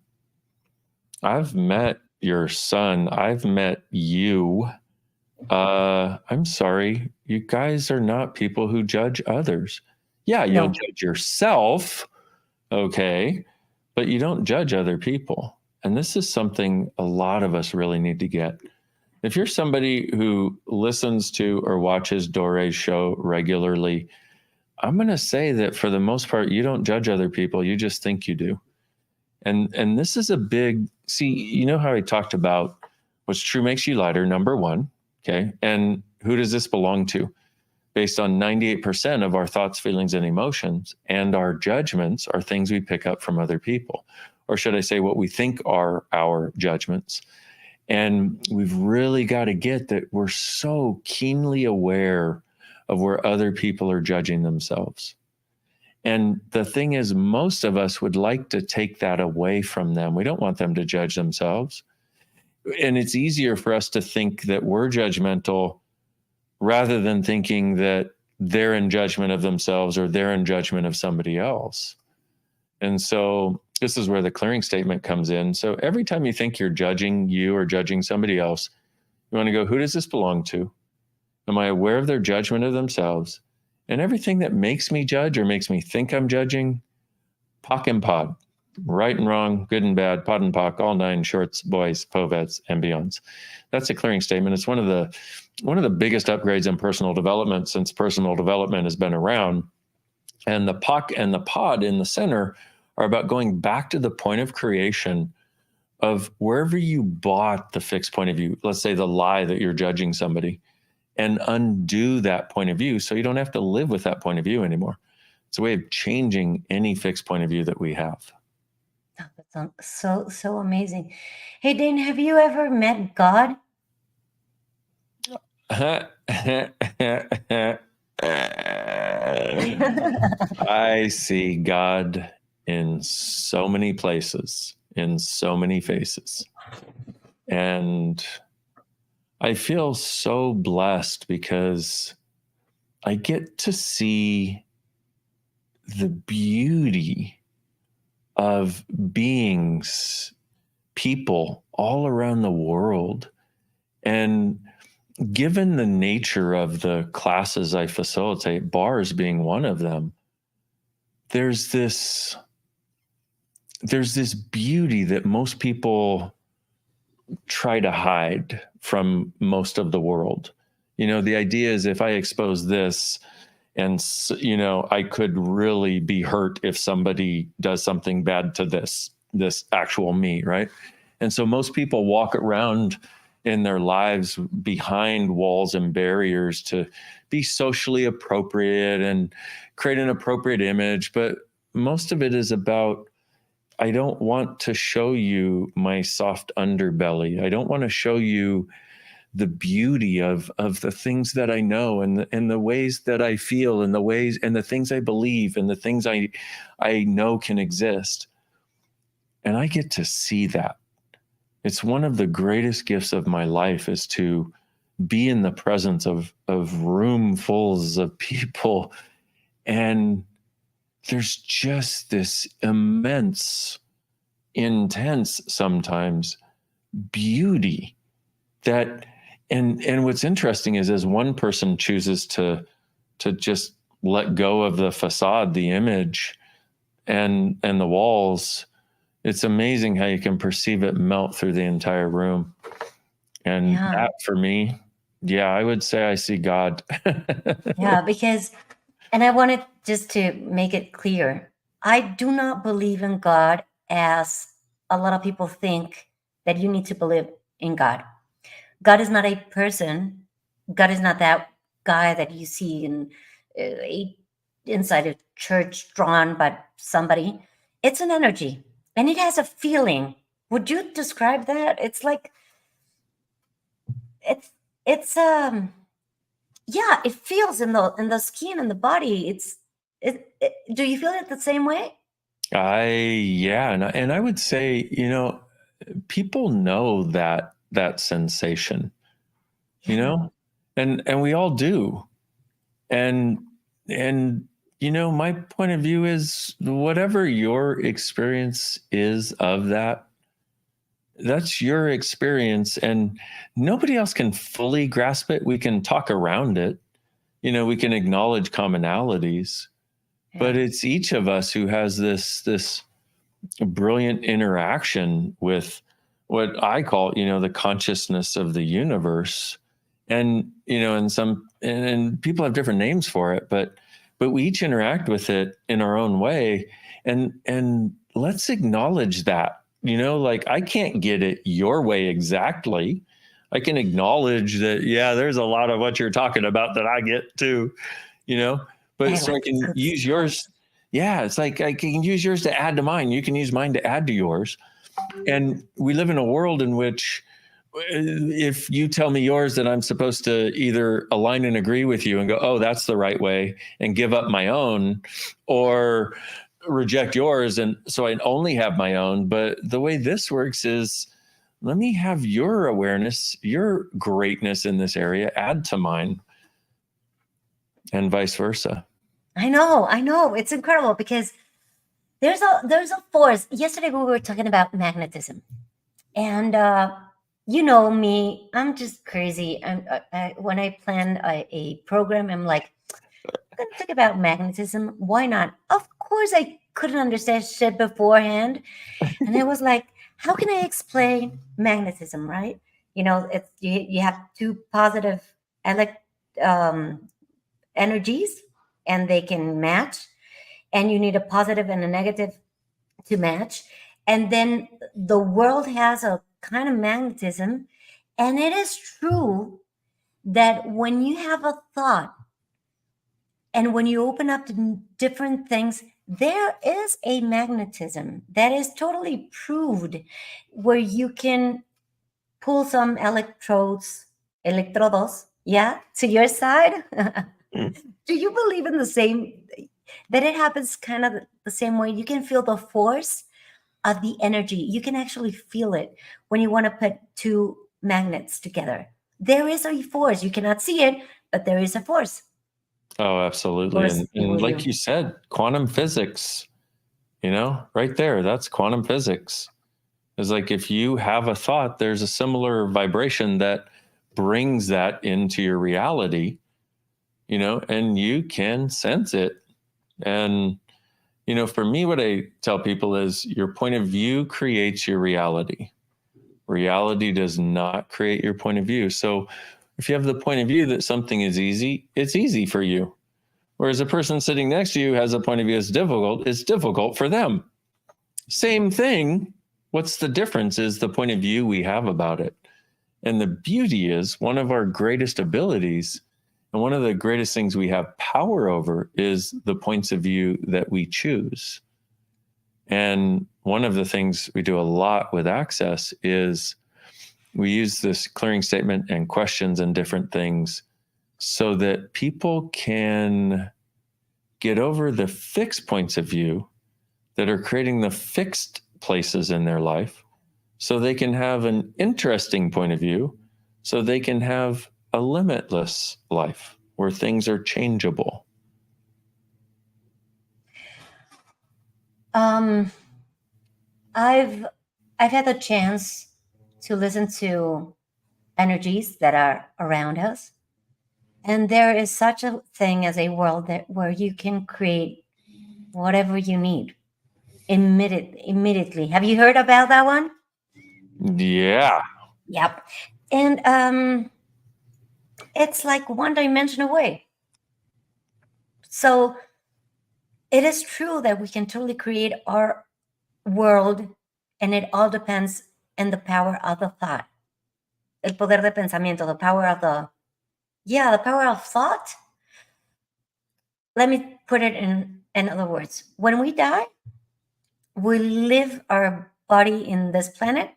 I've met your son, I've met you. I'm sorry, you guys are not people who judge others. Yeah, you'll No, judge yourself, okay, but you don't judge other people. And this is something a lot of us really need to get. If you're somebody who listens to or watches Dore's show regularly, I'm going to say that for the most part, you don't judge other people. You just think you do. And this is a big, see, you know how I talked about what's true makes you lighter, number one. Okay. And who does this belong to? Based on 98% of our thoughts, feelings, and emotions, and our judgments are things we pick up from other people. Or should I say, what we think are our judgments. And we've really got to get that we're so keenly aware of where other people are judging themselves. And the thing is, most of us would like to take that away from them. We don't want them to judge themselves. And it's easier for us to think that we're judgmental rather than thinking that they're in judgment of themselves or they're in judgment of somebody else. And so this is where the clearing statement comes in. So every time you think you're judging you or judging somebody else, you want to go, who does this belong to? Am I aware of their judgment of themselves? And everything that makes me judge or makes me think I'm judging, pock and pod, right and wrong, good and bad, pod and pock, all nine shorts, boys, povets, and beyonds. That's a clearing statement. It's one of the biggest upgrades in personal development since personal development has been around. And the pock and the pod in the center are about going back to the point of creation of wherever you bought the fixed point of view. Let's say the lie that you're judging somebody, and undo that point of view so you don't have to live with that point of view anymore. It's a way of changing any fixed point of view that we have. oh, that sounds so amazing. Hey, Dane, have you ever met God? I see God in so many places, in so many faces. And I feel so blessed because I get to see the beauty of beings, people all around the world. And given the nature of the classes I facilitate, bars being one of them, there's this beauty that most people try to hide from most of the world. You know, the idea is if I expose this, and I could really be hurt if somebody does something bad to this actual me, right? And so most people walk around in their lives behind walls and barriers to be socially appropriate and create an appropriate image. But most of it is about, I don't want to show you my soft underbelly. I don't want to show you the beauty of the things that I know, and the ways that I feel, and the ways and the things I believe, and the things I know can exist. And I get to see that. It's one of the greatest gifts of my life, is to be in the presence of roomfuls of people. And there's just this immense, intense, sometimes, beauty that, and what's interesting is, as one person chooses to just let go of the facade, the image, and the walls, it's amazing how you can perceive it melt through the entire room. And that, for me, I would say I see God. Yeah, because, and I wanted just to make it clear, I do not believe in God as a lot of people think that you need to believe in God. God is not a person. God is not that guy that you see inside a church drawn by somebody. It's an energy, and it has a feeling. Would you describe that? It's like, it's yeah, it feels in the skin and the body. Do you feel it the same way? And I would say, people know that sensation, and we all do. And my point of view is, whatever your experience is of that, that's your experience, and nobody else can fully grasp it. We can talk around it, we can acknowledge commonalities, but it's each of us who has this brilliant interaction with what I call, the consciousness of the universe. And, and people have different names for it, but we each interact with it in our own way. And let's acknowledge that, like, I can't get it your way exactly. I can acknowledge that, there's a lot of what you're talking about that I get too, but so I can use yours. Yeah, it's like I can use yours to add to mine. You can use mine to add to yours. And we live in a world in which, if you tell me yours, then I'm supposed to either align and agree with you and go, oh, that's the right way, and give up my own, or reject yours. And so I only have my own. But the way this works is, let me have your awareness, your greatness in this area, add to mine, and vice versa. I know. It's incredible, because there's a force. Yesterday we were talking about magnetism, and you know me, I'm just crazy. When I plan a program, I'm like, I'm gonna talk about magnetism. Why not? Of course, I couldn't understand shit beforehand, and it was like, how can I explain magnetism, right? It's you have two positive energies, and they can match, and you need a positive and a negative to match. And then the world has a kind of magnetism. And it is true that when you have a thought, and when you open up to different things, there is a magnetism that is totally proved, where you can pull some electrodos, to your side. Do you believe in the same, that it happens kind of the same way? You can feel the force of the energy. You can actually feel it when you want to put two magnets together. There is a force. You cannot see it, but there is a force. Oh, absolutely. And like you said, quantum physics, right there, that's quantum physics. It's like, if you have a thought, there's a similar vibration that brings that into your reality, and you can sense it. And, for me, what I tell people is, your point of view creates your reality. Reality does not create your point of view. So if you have the point of view that something is easy, it's easy for you. Whereas a person sitting next to you has a point of view that's difficult, it's difficult for them. Same thing. What's the difference is the point of view we have about it. And the beauty is, one of our greatest abilities, and one of the greatest things we have power over, is the points of view that we choose. And one of the things we do a lot with Access is we use this clearing statement and questions and different things so that people can get over the fixed points of view that are creating the fixed places in their life, so they can have an interesting point of view, so they can have a limitless life where things are changeable. I've had the chance to listen to energies that are around us, and there is such a thing as a world where you can create whatever you need immediately. Have you heard about that one? Yeah. Yep. And it's like one dimension away. So it is true that we can totally create our world, and it all depends on the power of the thought. El poder de pensamiento, the power of the power of thought. Let me put it in other words. When we die, we leave our body in this planet,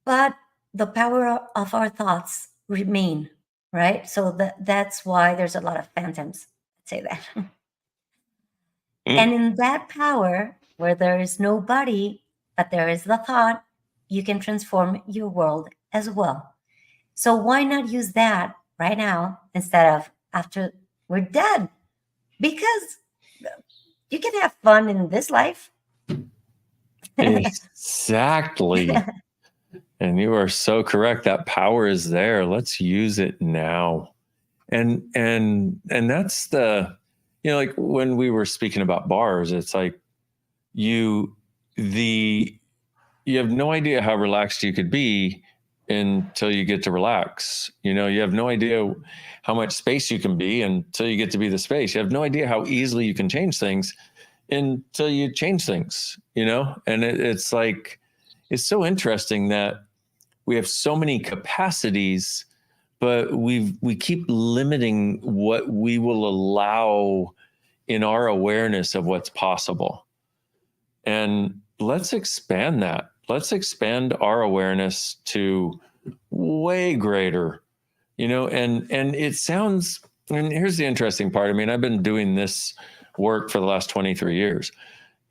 but the power of our thoughts remain, right? So that's why there's a lot of phantoms. Let's say that. And in that power, where there is no body, but there is the thought, you can transform your world as well. So why not use that right now instead of after we're dead? Because you can have fun in this life. Exactly. And you are so correct. That power is there. Let's use it now. And that's the, like when we were speaking about bars, it's like you have no idea how relaxed you could be until you get to relax. You have no idea how much space you can be until you get to be the space. You have no idea how easily you can change things until you change things, and it's like, it's so interesting that we have so many capacities, but we keep limiting what we will allow in our awareness of what's possible. And let's expand that. Let's expand our awareness to way greater, and it sounds, and here's the interesting part. I mean, I've been doing this work for the last 23 years.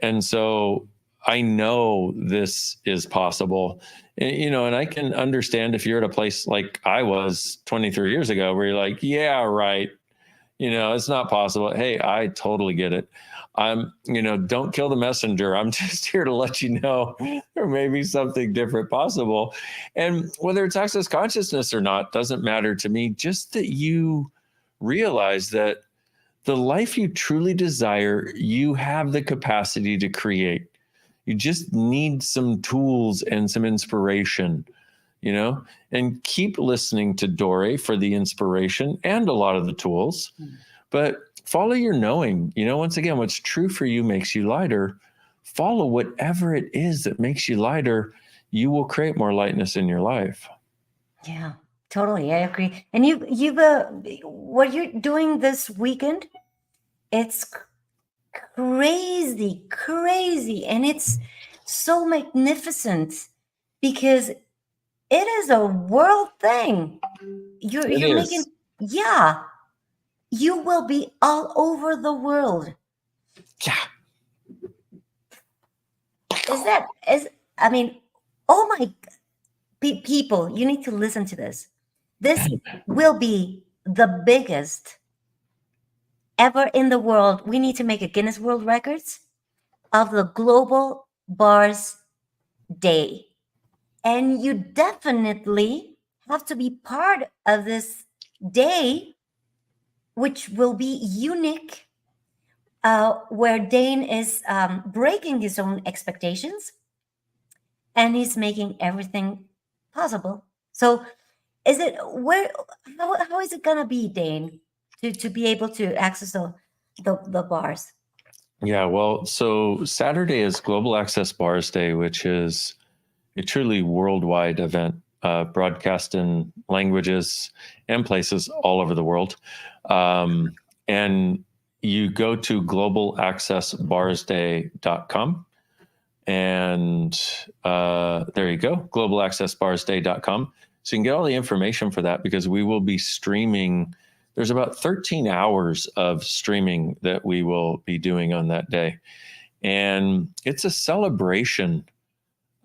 And so I know this is possible, and I can understand if you're at a place like I was 23 years ago, where you're like, yeah, right. It's not possible. Hey, I totally get it. Don't kill the messenger. I'm just here to let you know there may be something different possible. And whether it's access consciousness or not, doesn't matter to me. Just that you realize that the life you truly desire, you have the capacity to create. You just need some tools and some inspiration, and keep listening to Dore for the inspiration and a lot of the tools, but follow your knowing. Once again, what's true for you makes you lighter. Follow whatever it is that makes you lighter. You will create more lightness in your life. Yeah, totally. I agree. And you've what you're doing this weekend, it's crazy, and it's so magnificent because it is a world thing. You're making, yeah, you will be all over the world. Yeah. Oh my people, you need to listen to this. This will be the biggest ever in the world. We need to make a Guinness World Records of the Global Bars Day. And you definitely have to be part of this day, which will be unique, where Dane is breaking his own expectations, and he's making everything possible. So how is it gonna be, Dane, to be able to access the bars? Yeah, well, so Saturday is Global Access Bars Day, which is a truly worldwide event, broadcast in languages and places all over the world. And you go to globalaccessbarsday.com, And there you go, globalaccessbarsday.com. So you can get all the information for that, because we will be streaming. There's about 13 hours of streaming that we will be doing on that day. And it's a celebration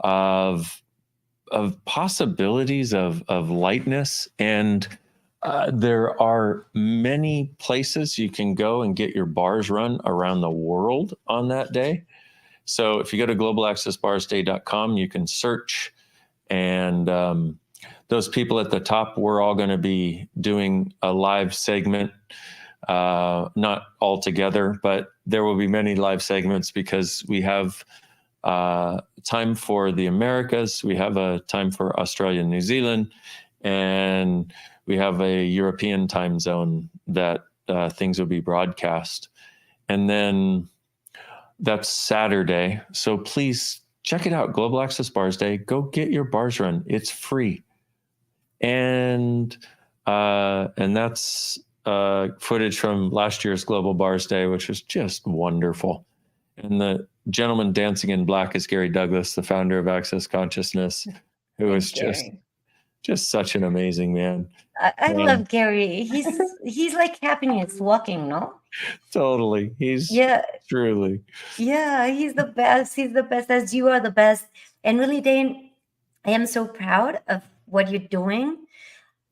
of possibilities of lightness. And there are many places you can go and get your bars run around the world on that day. So if you go to globalaccessbarsday.com, you can search, and those people at the top, we're all going to be doing a live segment, not all together, but there will be many live segments, because we have time for the Americas, we have a time for Australia and New Zealand, and we have a European time zone that things will be broadcast. And then that's Saturday. So please check it out, Global Access Bars Day. Go get your bars run. It's free. And that's footage from last year's Global Bars Day, which was just wonderful. And the gentleman dancing in black is Gary Douglas, the founder of Access Consciousness, who is just such an amazing man. I love Gary. He's like happiness walking, no? Totally. He's truly. Yeah, he's the best. He's the best, as you are the best. And really, Dane, I am so proud of what you're doing.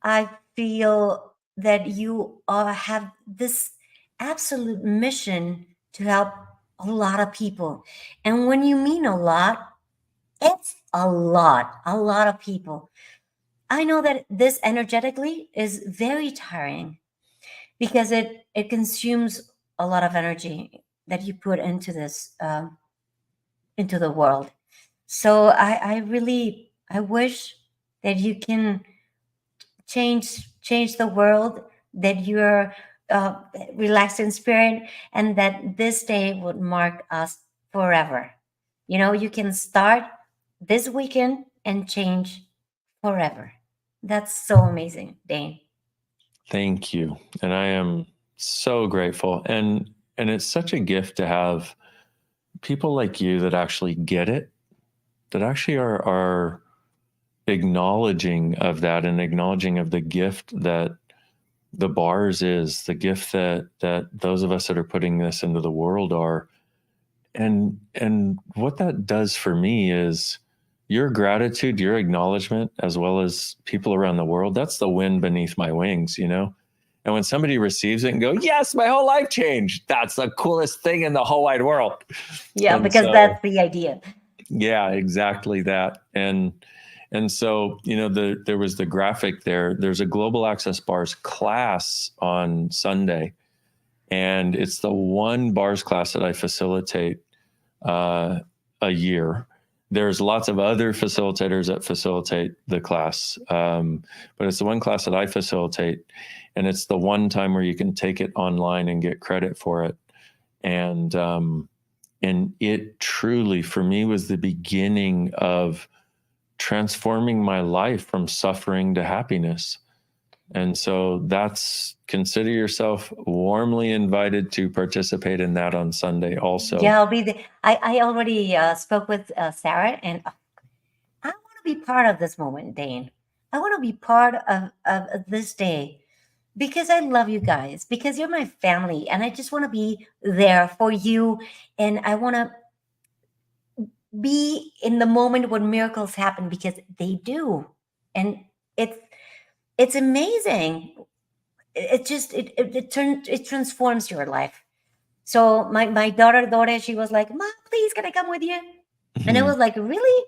I feel that you have this absolute mission to help a lot of people. And when you mean a lot, it's a lot of people. I know that this energetically is very tiring, because it consumes a lot of energy that you put into this, into the world. So I wish that you can change the world, that you're relaxed in spirit, and that this day would mark us forever. You know, you can start this weekend and change forever. That's so amazing, Dane. Thank you. And I am so grateful. And it's such a gift to have people like you that actually get it, that actually are acknowledging of that, and acknowledging of the gift that the bars is, the gift that those of us that are putting this into the world are. And what that does for me is your gratitude, your acknowledgement, as well as people around the world, that's the wind beneath my wings, you know? And when somebody receives it and go, yes, my whole life changed, that's the coolest thing in the whole wide world. Yeah, and because that's the idea. Yeah, exactly that. And so, you know, there was the graphic there. There's a Global Access Bars class on Sunday, and it's the one bars class that I facilitate a year. There's lots of other facilitators that facilitate the class, but it's the one class that I facilitate, and it's the one time where you can take it online and get credit for it. And it truly, for me, was the beginning of transforming my life from suffering to happiness. And so consider yourself warmly invited to participate in that on Sunday also. Yeah, I'll be there. I already spoke with Sarah, and I want to be part of this moment, Dane. I want to be part of this day, because I love you guys, because you're my family, and I just want to be there for you. And I want to be in the moment when miracles happen, because they do. And it's amazing. It transforms your life. So my daughter Dore, she was like, Mom, please, can I come with you? And I was like, really?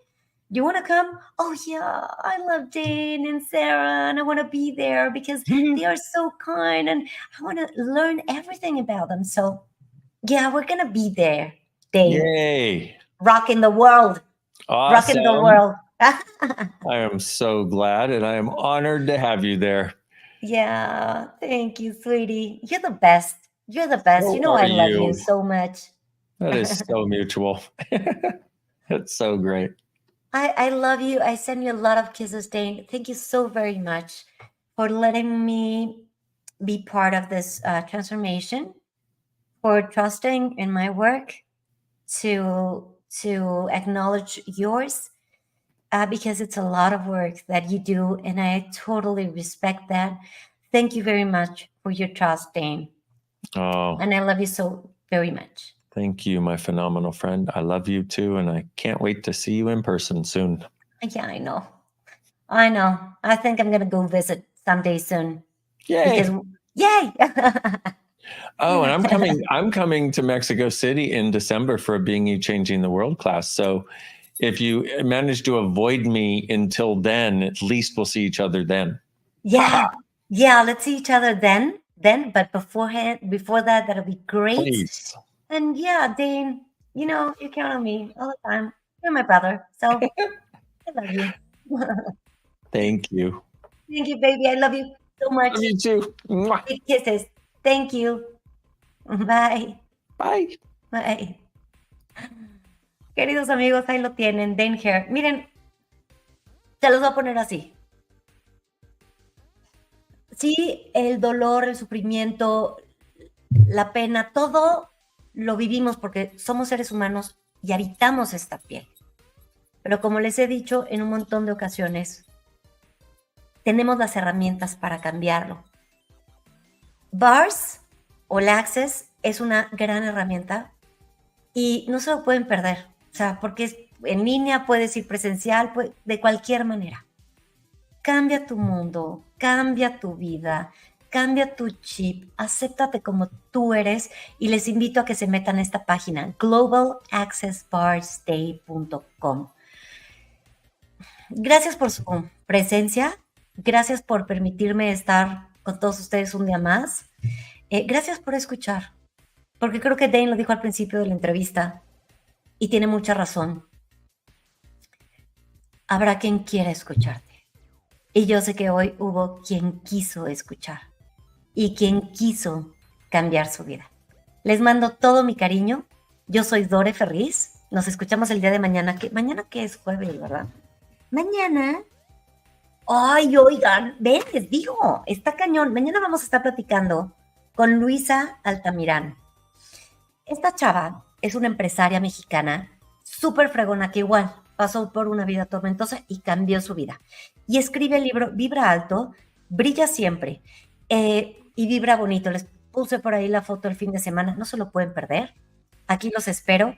Do you want to come? Oh yeah, I love Dane and Sarah, and I want to be there because they are so kind, and I want to learn everything about them. So yeah, we're gonna be there, Dane. Yay! Rocking the world. Awesome. Rocking the world. I am so glad, and I am honored to have you there. Yeah, thank you, sweetie. You're the best. You're the best. You know I love you so much. That is so mutual. That's so great. I love you. I send you a lot of kisses, Dane. Thank you so very much for letting me be part of this transformation, for trusting in my work to to acknowledge yours because it's a lot of work that you do, and I totally respect that. Thank you very much for your trust, Dane. Oh, And I love you so very much. thank you, my phenomenal friend. I love you too, and I can't wait to see you in person soon. Yeah, I know. I know. I think I'm gonna go visit someday soon. Yay! Because yay! Oh, and I'm coming to Mexico City in December for a Being You Changing the World class. So if you manage to avoid me until then, at least we'll see each other then. Yeah, yeah. Let's see each other then. But before that, that'll be great. Please. And yeah, Dane, you count on me all the time. You're my brother, so I love you. Thank you. Thank you, baby. I love you so much. Love you too. Mwah. Big kisses. Thank you. Bye. Bye. Bye. Queridos amigos, ahí lo tienen, Dane Hair. Miren, se los voy a poner así. Sí, el dolor, el sufrimiento, la pena, todo lo vivimos porque somos seres humanos y habitamos esta piel. Pero como les he dicho en un montón de ocasiones, tenemos las herramientas para cambiarlo. Bars o Access es una gran herramienta y no se lo pueden perder. O sea, porque es en línea, puedes ir presencial, de cualquier manera. Cambia tu mundo, cambia tu vida, cambia tu chip, acéptate como tú eres y les invito a que se metan a esta página, globalaccessbarsday.com. Gracias por su presencia, gracias por permitirme estar con todos ustedes un día más. Gracias por escuchar, porque creo que Dane lo dijo al principio de la entrevista y tiene mucha razón. Habrá quien quiera escucharte. Y yo sé que hoy hubo quien quiso escuchar y quien quiso cambiar su vida. Les mando todo mi cariño. Yo soy Dore Ferriz. Nos escuchamos el día de mañana. Mañana que es jueves, ¿verdad? Mañana. Ay, oigan, ven, les digo, está cañón. Mañana vamos a estar platicando con Luisa Altamirano. Esta chava es una empresaria mexicana súper fregona que igual pasó por una vida tormentosa y cambió su vida. Y escribe el libro Vibra Alto, Brilla Siempre y Vibra Bonito. Les puse por ahí la foto el fin de semana, no se lo pueden perder. Aquí los espero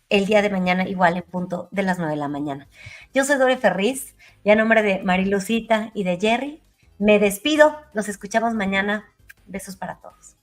el día de mañana, igual en punto de las 9 de la mañana. Yo soy Dore Ferriz y a nombre de Marilucita y de Jerry, me despido. Nos escuchamos mañana. Besos para todos.